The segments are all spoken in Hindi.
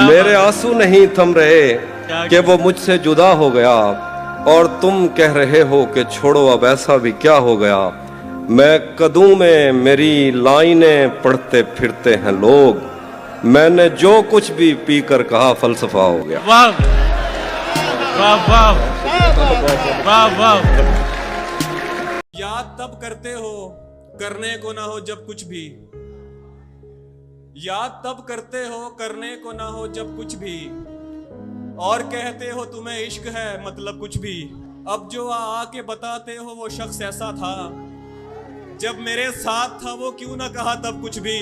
मेरे आंसू नहीं थम रहे कि वो मुझसे जुदा हो गया, और तुम कह रहे हो कि छोड़ो अब ऐसा भी क्या हो गया। मैं कदूं में मेरी लाइनें पढ़ते फिरते हैं लोग, मैंने जो कुछ भी पीकर कहा फलसफा हो गया। वाह वाह वाह वाह वाह। याद तब करते हो करने को ना हो जब कुछ भी, याद तब करते हो करने को ना हो जब कुछ भी, और कहते हो तुम्हें इश्क है मतलब कुछ भी। अब जो आके बताते हो वो शख्स ऐसा था, जब मेरे साथ था वो क्यों ना कहा तब कुछ भी।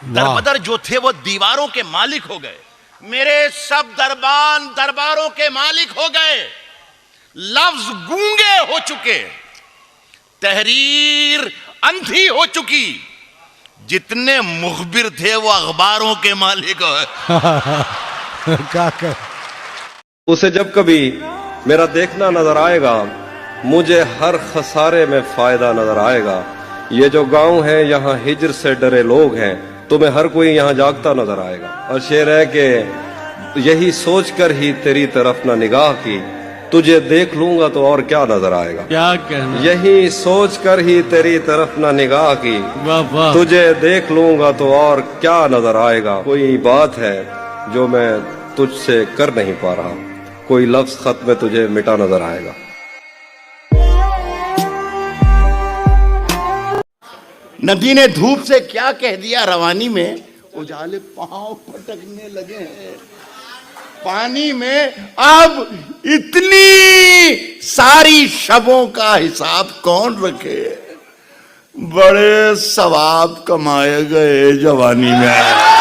दरबदर जो थे वो दीवारों के मालिक हो गए, मेरे सब दरबारों के मालिक हो गए। लफ्ज गूंगे हो चुके, तहरीर अंधी हो चुकी, जितने मुखबिर थे वो अखबारों के मालिक हो। क्या कर उसे जब कभी मेरा देखना नजर आएगा, मुझे हर खसारे में फायदा नजर आएगा। ये जो गांव है यहाँ हिजर से डरे लोग हैं, तुम्हें हर कोई यहाँ जागता नजर आएगा। और शेर है कि यही सोचकर ही तेरी तरफ ना निगाह की, तुझे देख लूंगा तो और क्या नजर आएगा। क्या कहना, यही सोचकर ही तेरी तरफ ना निगाह की, वाह वाह। तुझे देख लूंगा तो और क्या नजर आएगा। कोई बात है जो मैं तुझसे कर नहीं पा रहा, कोई लफ्ज खत में तुझे मिटा नजर आएगा। नदी ने धूप से क्या कह दिया रवानी में, उजाले पांव फटकने लगे हैं पानी में। अब इतनी सारी शबों का हिसाब कौन रखे, बड़े सवाब कमाए गए जवानी में।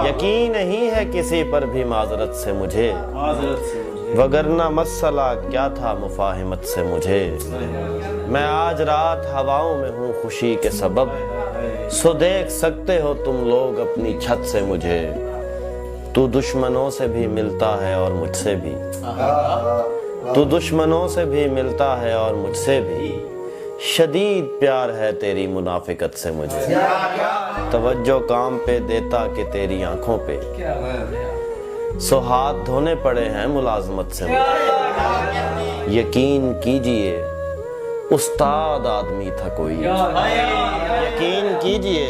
यकीन नहीं है किसी पर भी माजरत से मुझे, वगरना मसला क्या था मुफाहिमत से मुझे। मैं आज रात हवाओं में हूँ खुशी के सबब, सो देख सकते हो तुम लोग अपनी छत से मुझे। तू दुश्मनों से भी मिलता है और मुझसे भी, तू दुश्मनों से भी मिलता है और मुझसे भी। शदीद प्यार है तेरी मुनाफिकत से मुझे, तवज्जो काम पे देता कि तेरी आंखों पे। सो हाथ धोने पड़े हैं मुलाजमत से मुझे। यकीन कीजिए उस्ताद आदमी था कोई, यकीन कीजिए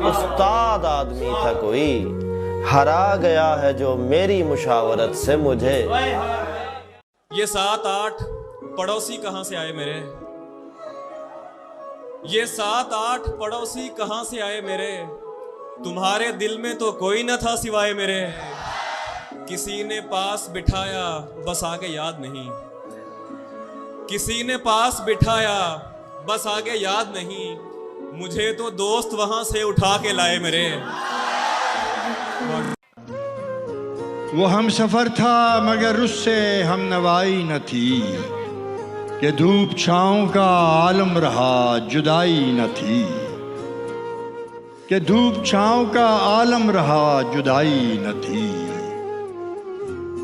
उस्ताद आदमी था कोई। हरा गया है जो मेरी मुशावरत से मुझे। ये 7-8 पड़ोसी कहां से आए मेरे, ये 7-8 पड़ोसी कहां से आए मेरे। तुम्हारे दिल में तो कोई न था सिवाय मेरे। किसी ने पास बिठाया बस आगे याद नहीं, किसी ने पास बिठाया बस आगे याद नहीं। मुझे तो दोस्त वहां से उठा के लाए मेरे। वो हम सफर था मगर उससे हम नवाई न थी, कि धूप छाँव का आलम रहा जुदाई न थी, कि धूप छाँव का आलम रहा जुदाई न थी।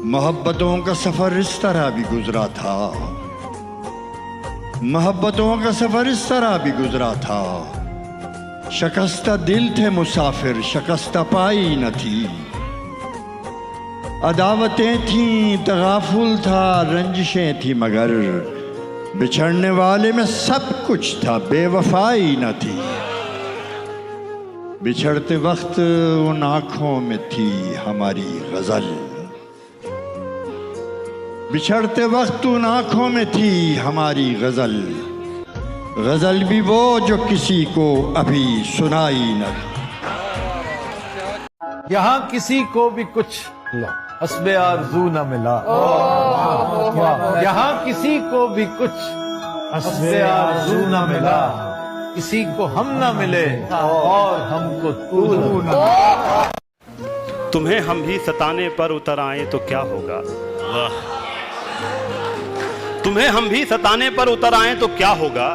मोहब्बतों का सफर इस तरह भी गुजरा था, मोहब्बतों का सफर इस तरह भी गुजरा था। शिकस्ता दिल थे मुसाफिर शिकस्ता पाई न थी। अदावतें थीं तगाफुल था रंजिशें थी मगर, बिछड़ने वाले में सब कुछ था बेवफाई न थी। बिछड़ते वक्त उन आँखों में थी हमारी गज़ल, बिछड़ते वक्त उन आँखों में थी हमारी गज़ल। गज़ल भी वो जो किसी को अभी सुनाई न। यहाँ किसी को भी कुछ हस्बे आरज़ू न मिला, यहाँ किसी को भी कुछ हस्बे आरज़ू न मिला। किसी को हम न मिले और हमको तू न। तुम्हें हम भी सताने पर उतर आए तो क्या होगा, तुम्हें हम भी सताने पर उतर आए तो क्या होगा।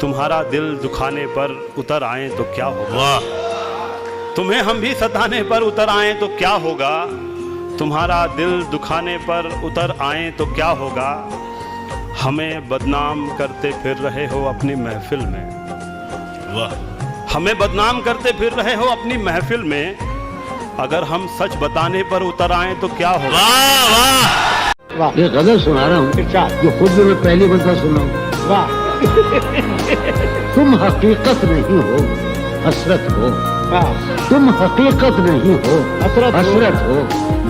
तुम्हारा दिल दुखाने पर उतर आए तो क्या होगा। तुम्हें हम भी सताने पर उतर आए तो क्या होगा। तुम्हारा दिल दुखाने पर उतर आए तो क्या होगा। हमें बदनाम करते फिर रहे हो अपनी महफिल में, हमें बदनाम करते फिर रहे हो अपनी महफिल में, अगर हम सच बताने पर उतर आए तो क्या होगा? ये गजल सुना रहा हूँ जो खुद भी मैं पहली मरतबा सुना हूँ। वाह तुम हकीकत नहीं हो हसरत हो, तुम हकीकत नहीं हो हसरत हो,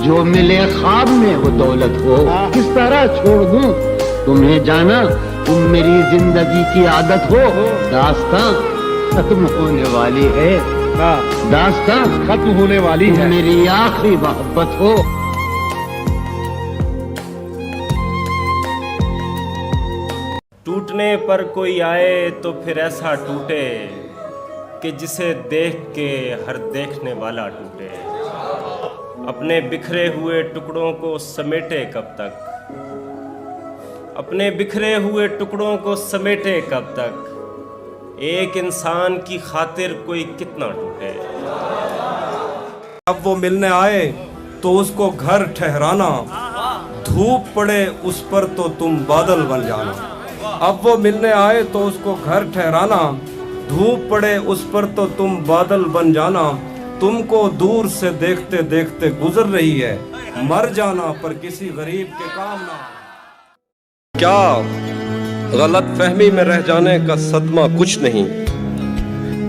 जो मिले ख्वाब में वो दौलत हो, किस तरह छोड़ दूं तुम्हें जाना, तुम मेरी जिंदगी की आदत हो, दास्तां खत्म होने वाली है, दास्तां खत्म होने वाली है, मेरी आखिरी मोहब्बत हो। टूटने पर कोई आए तो फिर ऐसा टूटे कि जिसे देख के हर देखने वाला टूटे, अपने बिखरे हुए टुकड़ों को समेटे कब तक, अपने बिखरे हुए टुकड़ों को समेटे कब तक, एक इंसान की खातिर कोई कितना टूटे। अब वो मिलने आए तो उसको घर ठहराना, धूप पड़े उस पर तो तुम बादल बन जाना। अब वो मिलने आए तो उसको घर ठहराना, धूप पड़े उस पर तो तुम बादल बन जाना, तुमको दूर से देखते देखते गुजर रही है, मर जाना पर किसी गरीब के काम ना। क्या गलत फहमी में रह जाने का सदमा कुछ नहीं,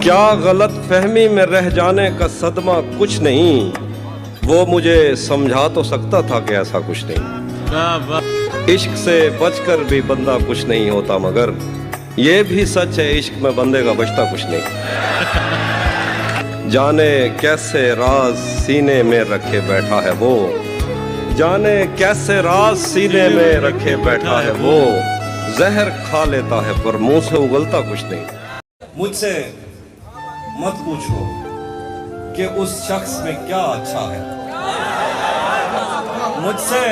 क्या गलत फहमी में रह जाने का सदमा कुछ नहीं, वो मुझे समझा तो सकता था कि ऐसा कुछ नहीं। इश्क से बचकर भी बंदा कुछ नहीं होता, मगर ये भी सच है इश्क में बंदे का बचता कुछ नहीं। जाने कैसे राज सीने में रखे बैठा है वो, जाने कैसे राज सीने में रखे बैठा है वो, जहर खा लेता है पर मुंह से उगलता कुछ नहीं। मुझसे मत पूछो कि उस शख्स में क्या अच्छा है, मुझसे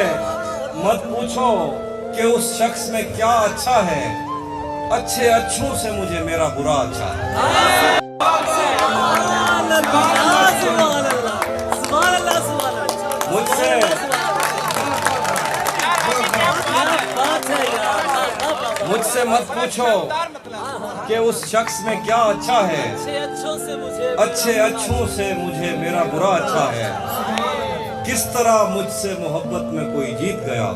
मत पूछो कि उस शख्स में क्या अच्छा है, अच्छे अच्छों से मुझे मेरा बुरा अच्छा है। मुझसे मत पूछो कि उस शख्स में क्या अच्छा है, अच्छे अच्छों से मुझे मेरा बुरा अच्छा है। किस तरह मुझसे मोहब्बत में कोई जीत गया,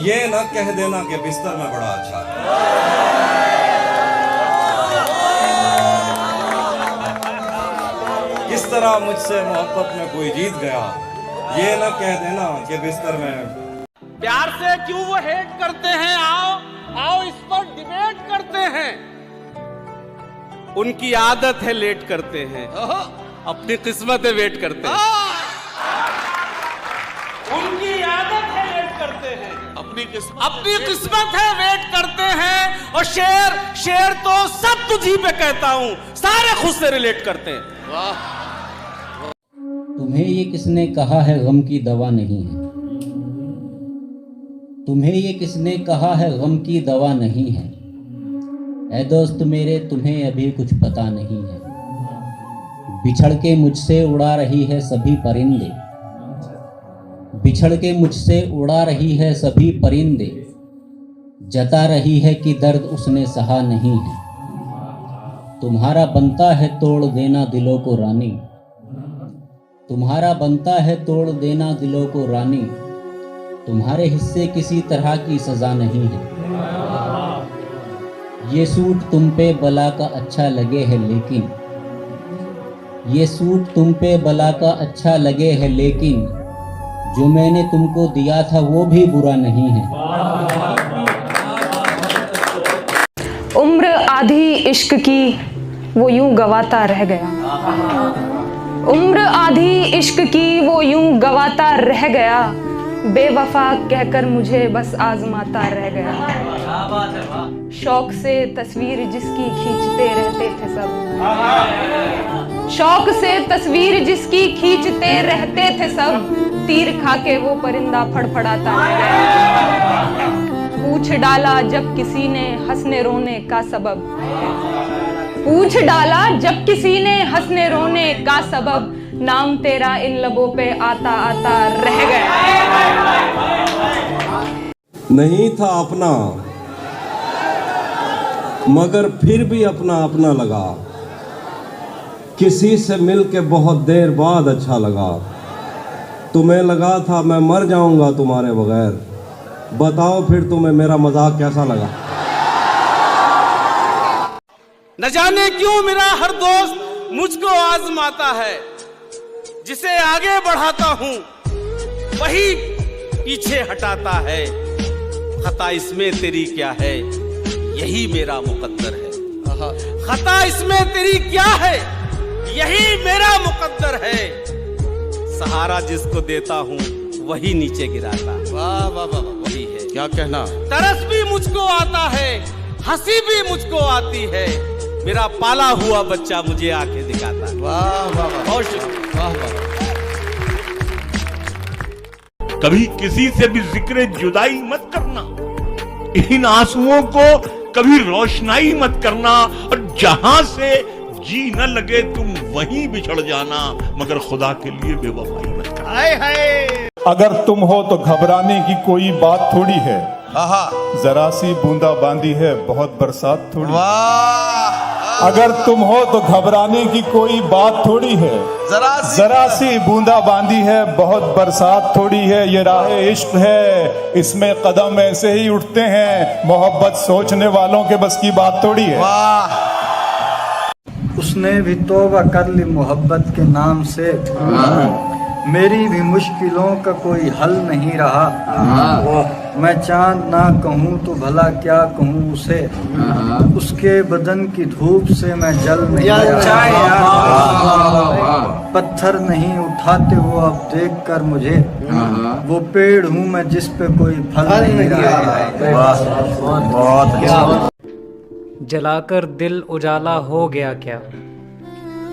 ये न कह देना कि बिस्तर में बड़ा अच्छा है। किस तरह मुझसे मोहब्बत में कोई जीत गया, ये न कह देना कि बिस्तर में। प्यार से क्यों वो हेट करते हैं, आओ इस पर डिबेट करते हैं। उनकी आदत है लेट करते हैं, अपनी किस्मत है वेट करते हैं। उनकी आदत है लेट करते हैं, अपनी किस्मत है वेट करते हैं। और शेर तो सब तुझी पे कहता हूं, सारे खुद से रिलेट करते हैं। तुम्हें ये किसने कहा है गम की दवा नहीं है, तुम्हें ये किसने कहा है गम की दवा नहीं है, ऐ दोस्त मेरे तुम्हें अभी कुछ पता नहीं है। बिछड़ के मुझसे उड़ा रही है सभी परिंदे, बिछड़ के मुझसे उड़ा रही है सभी परिंदे, जता रही है कि दर्द उसने सहा नहीं है। तुम्हारा बनता है तोड़ देना दिलों को रानी, तुम्हारा बनता है तोड़ देना दिलों को रानी, तुम्हारे हिस्से किसी तरह की सजा नहीं है। ये सूट तुम पे बला का अच्छा लगे है लेकिन, ये सूट तुम पे बला का अच्छा लगे है लेकिन, जो मैंने तुमको दिया था वो भी बुरा नहीं है। उम्र आधी इश्क की वो यूं गवाता रह गया, उम्र आधी इश्क की वो यूं गवाता रह गया, बेवफा कहकर मुझे बस आजमाता रह गया। शौक से तस्वीर जिसकी खींचते रहते थे सब, शौक से तस्वीर जिसकी खींचते रहते थे सब, तीर खा के वो परिंदा फड़फड़ाता रह गया। पूछ डाला जब किसी ने हंसने रोने का सबब, पूछ डाला जब किसी ने हंसने रोने का सबब, नाम तेरा इन लबों पे आता आता रह गया। नहीं था अपना मगर फिर भी अपना अपना लगा, किसी से मिल के बहुत देर बाद अच्छा लगा, तुम्हें लगा था मैं मर जाऊंगा तुम्हारे बगैर, बताओ फिर तुम्हें मेरा मजाक कैसा लगा। न जाने क्यों मेरा हर दोस्त मुझको आजमाता है, जिसे आगे बढ़ाता हूं वही पीछे हटाता है। खता इसमें तेरी क्या है, यही मेरा मुकद्दर है। खता इसमें तेरी क्या है, यही मेरा मुकद्दर है। सहारा जिसको देता हूं वही नीचे गिराता। वाह वाह वाह, वही है। क्या कहना। तरस भी मुझको आता है, हंसी भी मुझको आती है। मेरा पाला हुआ बच्चा मुझे आंखें दिखाता। वाह वाह वाह, बहुत शुक्रिया। वाह वाह। कभी किसी से भी जिक्र जुदाई मत करना, इन आंसुओं को कभी रोशनाई मत करना, और जहां से जी न लगे तुम वहीं बिछड़ जाना, मगर खुदा के लिए बेवफाई मत करना। हाय हाय। अगर तुम हो तो घबराने की कोई बात थोड़ी है, जरा सी बूंदा बांदी है बहुत बरसात थोड़ी। अगर तुम हो तो घबराने की कोई बात थोड़ी है, जरा सी बूंदा बांदी है बहुत बरसात थोड़ी है। ये राह इश्क है, इसमें कदम ऐसे ही उठते हैं, मोहब्बत सोचने वालों के बस की बात थोड़ी है। उसने भी तौबा कर ली मोहब्बत के नाम से, मेरी भी मुश्किलों का कोई हल नहीं रहा। मैं चांद ना कहूँ तो भला क्या कहूँ उसे, उसके बदन की धूप से मैं जल नहीं रहा। पत्थर नहीं उठाते वो अब देख कर मुझे, वो पेड़ हूँ मैं जिस पे कोई फल नहीं रहा। जलाकर दिल उजाला हो गया क्या,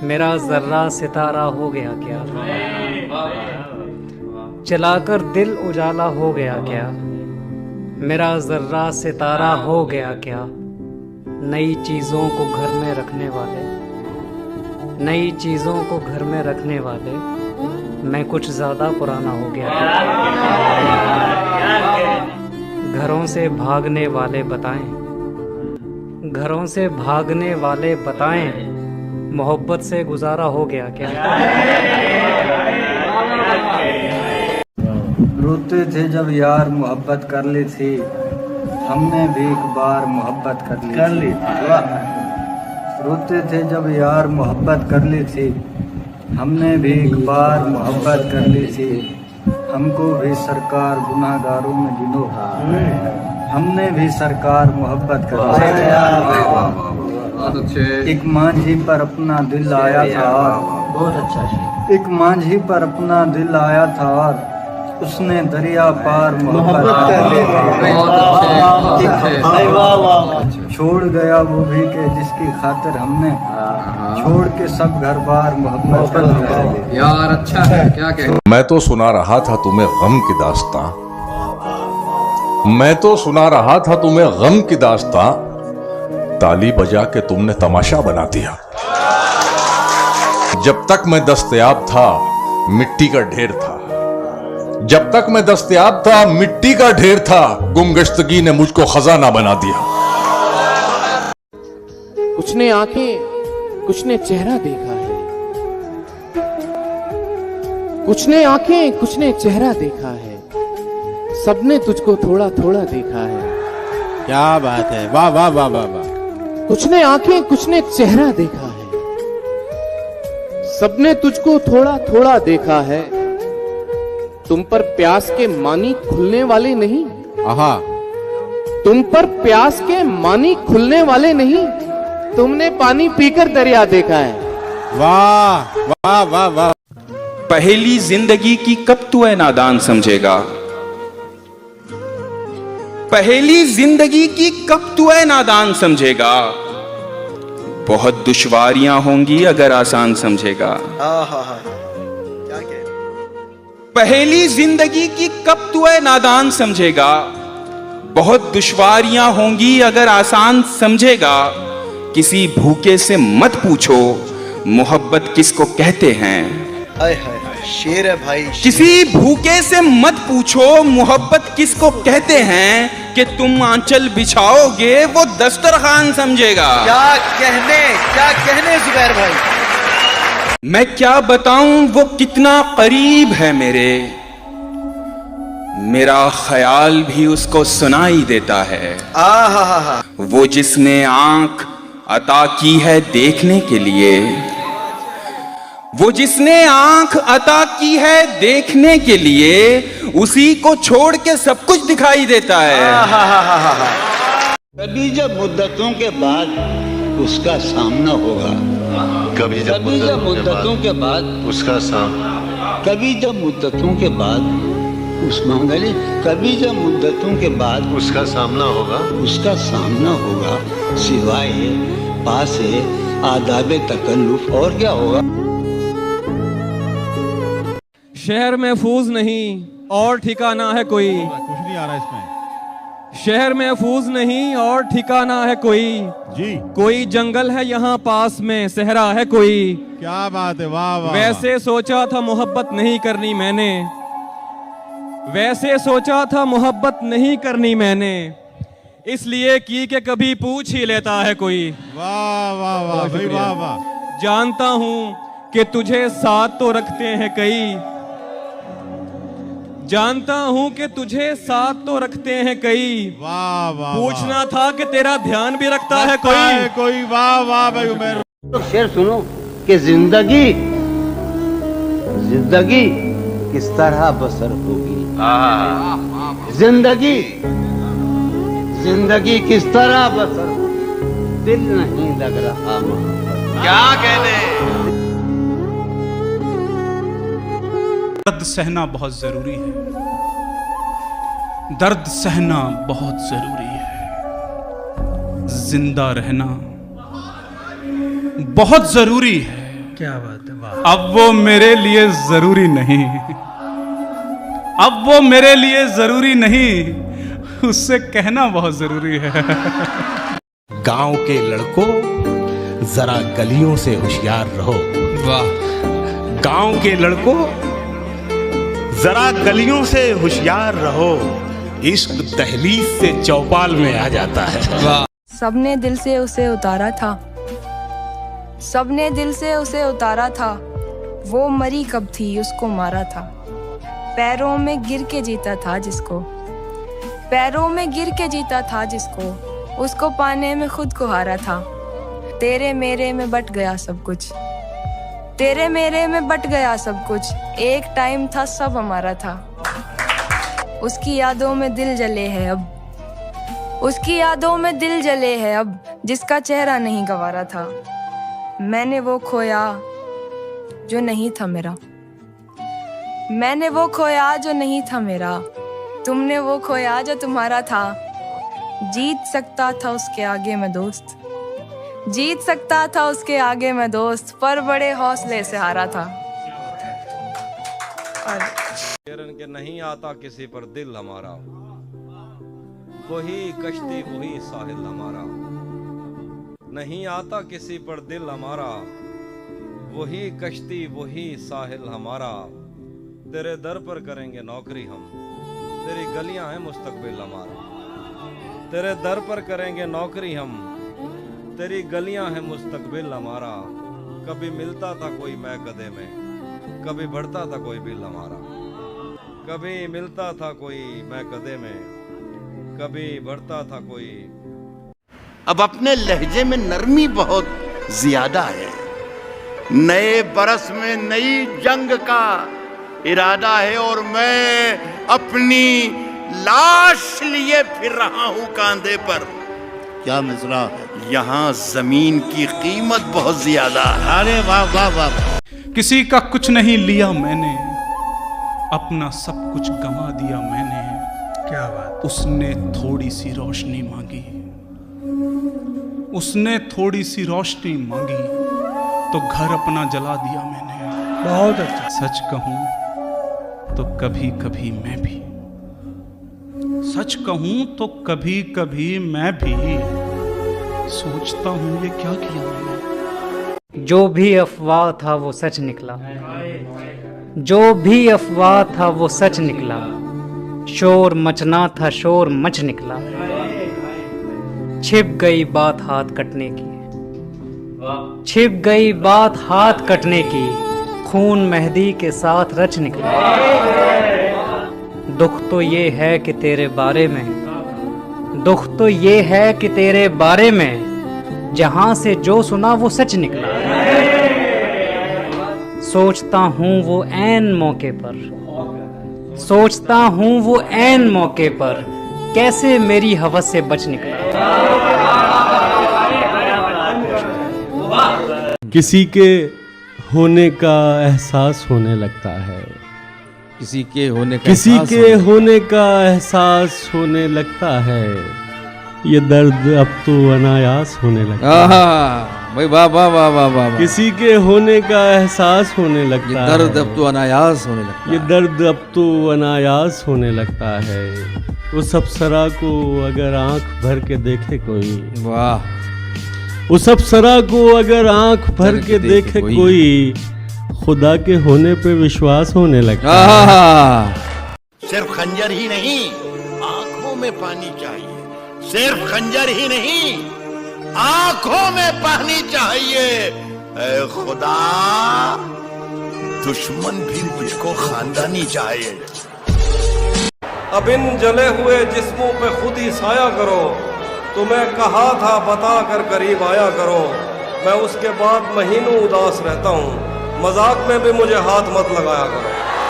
मेरा जर्रा सितारा हो गया क्या। जलाकर दिल उजाला हो गया क्या, मेरा जर्रा सितारा हो गया क्या। नई चीज़ों को घर में रखने वाले, नई चीज़ों को घर में रखने वाले, मैं कुछ ज़्यादा पुराना हो गया क्या। घरों से भागने वाले बताएं, घरों से भागने वाले बताएं, मोहब्बत से गुजारा हो गया क्या। रोते थे जब यार मोहब्बत कर ली थी, हमने भी एक बार मोहब्बत कर ली थी। रोते थे जब यार मोहब्बत कर ली थी, हमने भी एक बार मोहब्बत कर ली थी। हमको भी सरकार गुनाहगारों में गिनो, हमने भी सरकार मोहब्बत कर ली। एक मांझी पर अपना दिल आया था, बहुत अच्छा। एक मांझी पर अपना दिल आया था, उसने दरिया पार मोहब्बत कर ली। छोड़ गया वो भी के जिसकी खातिर हमने छोड़ के सब घर बार मोहब्बत कर ली। यार अच्छा है, क्या कह। मैं तो सुना रहा था तुम्हें गम की दास्तां, मैं तो सुना रहा था तुम्हें गम की दास्तां, ताली बजा के तुमने तमाशा बना दिया। जब तक मैं दस्तयाब था मिट्टी का ढेर था, जब तक मैं दस्तयाब था मिट्टी का ढेर था, गुमगश्तगी ने मुझको खजाना बना दिया। कुछ ने आंखें कुछ ने चेहरा देखा है, कुछ ने आंखें कुछ ने चेहरा देखा है, सबने तुझको थोड़ा थोड़ा देखा है। क्या बात है, वाह वाह वाह वाह वाह। कुछ ने आंखें कुछ ने चेहरा देखा है, सबने तुझको थोड़ा थोड़ा देखा है। तुम पर प्यास के मानी खुलने वाले नहीं, आहा, तुम पर प्यास के मानी खुलने वाले नहीं, तुमने पानी पीकर दरिया देखा है। वाह वाह वाह वाह। पहली जिंदगी की कब तू है नादान समझेगा, पहली जिंदगी की कब तू है नादान समझेगा। बहुत दुश्वारियां होंगी अगर आसान समझेगा। पहली जिंदगी की कब तू है नादान समझेगा, बहुत दुश्वारियां होंगी अगर आसान समझेगा। किसी भूखे से मत पूछो मोहब्बत किसको कहते हैं। शेर है भाई। किसी भूखे से मत पूछो मोहब्बत किसको कहते हैं, कि तुम आंचल बिछाओगे वो दस्तरखान समझेगा। क्या कहने जुबैर भाई। मैं क्या बताऊं वो कितना करीब है मेरा ख्याल भी उसको सुनाई देता है। वो जिसने आंख अता की है देखने के लिए, वो जिसने आंख अता की है देखने के लिए, उसी को छोड़ के सब कुछ दिखाई देता है। कभी जब मुद्दतों के बाद उसका सामना होगा, कभी जब मुद्दतों के बाद उसका सामना, कभी जब मुद्दतों के बाद उस मंगली, कभी जब मुद्दतों के बाद उसका सामना होगा, सिवाय पास आदाब तकल्लुफ और क्या होगा। शहर महफूज नहीं और ठिकाना है कोई, कुछ नहीं आ रहा इसमें। शहर महफूज नहीं और ठिकाना है कोई जी, कोई जंगल है यहाँ पास में, सहरा है कोई। क्या बात है, वाह वाह। वैसे सोचा था मोहब्बत नहीं करनी मैंने, वैसे सोचा था मोहब्बत नहीं करनी मैंने, इसलिए की कि कभी पूछ ही लेता है कोई। वाह वाह वाह भाई, वाह वाह। जानता हूँ कि तुझे साथ तो रखते हैं कई, जानता हूँ कि तुझे साथ तो रखते हैं कई। वाह वाह। पूछना था कि तेरा ध्यान भी रखता है कोई। वाह वाह भाई उमेर। तो शेर सुनो कि जिंदगी किस तरह बसर होगी, जिंदगी किस तरह बसर होगी, दिल नहीं लग रहा क्या कहने। दर्द सहना बहुत जरूरी है, दर्द सहना बहुत जरूरी है, जिंदा रहना बहुत जरूरी है। क्या बात है, वाह। अब वो मेरे लिए जरूरी नहीं, अब वो मेरे लिए जरूरी नहीं, उससे कहना बहुत जरूरी है। गांव के लड़कों जरा गलियों से होशियार रहो। वाह। गांव के लड़कों जरा गलियों से होशियार रहो, इश्क दहलीज से चौपाल में आ जाता है। वाह। सबने दिल से उसे उतारा था, सबने दिल से उसे उतारा था, वो मरी कब थी उसको मारा था, पैरों में गिर के जीता था जिसको, पैरों में गिर के जीता था जिसको, उसको पाने में खुद को हारा था। तेरे मेरे में बट गया सब कुछ, तेरे मेरे में बट गया सब कुछ, एक टाइम था सब हमारा था। उसकी यादों में दिल जले है अब, उसकी यादों में दिल जले है अब, जिसका चेहरा नहीं गंवारा था। मैंने वो खोया जो नहीं था मेरा, मैंने वो खोया जो नहीं था मेरा, तुमने वो खोया जो तुम्हारा था। जीत सकता था उसके आगे मैं दोस्त, जीत सकता था उसके आगे मैं दोस्त, पर बड़े हौसले से हारा था। के नहीं आता किसी पर दिल हमारा, वही कश्ती वही साहिल हमारा। नहीं आता किसी पर दिल हमारा, वही कश्ती वही साहिल हमारा। तेरे दर पर करेंगे नौकरी हम, तेरी गलियां हैं मुस्तकबिल हमारा। तेरे दर पर करेंगे नौकरी हम, तेरी गलियां हैं मुस्तकबिल हमारा। कभी मिलता था कोई मैं गधे में, कभी बढ़ता था कोई बिल हमारा। कभी मिलता था कोई मैं गधे में, कभी बढ़ता था कोई। अब अपने लहजे में नरमी बहुत ज्यादा है। नए बरस में नई जंग का इरादा है और मैं अपनी लाश लिए फिर रहा हूं कांधे पर। क्या मिसरा है। यहाँ जमीन की कीमत बहुत ज्यादा है। अरे वाह वाह वाह। किसी का कुछ नहीं लिया मैंने, अपना सब कुछ गंवा दिया मैंने। क्या बात। उसने थोड़ी सी रोशनी मांगी, उसने थोड़ी सी रोशनी मांगी, तो घर अपना जला दिया मैंने। बहुत अच्छा। सच कहूं तो कभी कभी मैं भी, सच कहूं तो कभी कभी मैं भी सोचता हूं ये क्या किया मैंने। जो भी अफवाह था वो सच निकला, जो भी अफवाह था वो सच निकला, शोर मचना था शोर मच निकला। छिप गई बात हाथ कटने की, छिप गई बात हाथ कटने की, खून मेहंदी के साथ रच निकला। दुख तो ये है कि तेरे बारे में, दुख तो ये है कि तेरे बारे में जहां से जो सुना वो सच निकला। सोचता हूँ वो ऐन मौके पर, सोचता हूँ वो ऐन मौके पर कैसे मेरी हवस से बच निकला। किसी के होने का एहसास होने लगता है, किसी के होने का किसी के होने का एहसास होने लगता है, ये दर्द अब तो अनायास होने लगता है। भाई वाह वाह वाह वाह वाह। किसी के होने का एहसास होने लगता है, दर्द अब तो अनायास होने लगता है, ये दर्द अब तो अनायास होने लगता है। उस अप्सरा को अगर आंख भर के देखे कोई, वाह, उस अप्सरा को अगर आंख भर के देखे कोई, खुदा के होने पे विश्वास होने लगता है। सिर्फ खंजर ही नहीं, आंखों में पानी चाहिए। सिर्फ खंजर ही नहीं, आंखों में पानी चाहिए। ऐ खुदा, दुश्मन भी मुझको खानदानी चाहिए। अब इन जले हुए जिस्मों पे खुद ही साया करो, तुम्हें कहा था बता कर करीब आया करो। मैं उसके बाद महीनों उदास रहता हूँ, मजाक में भी मुझे हाथ मत लगाया करो।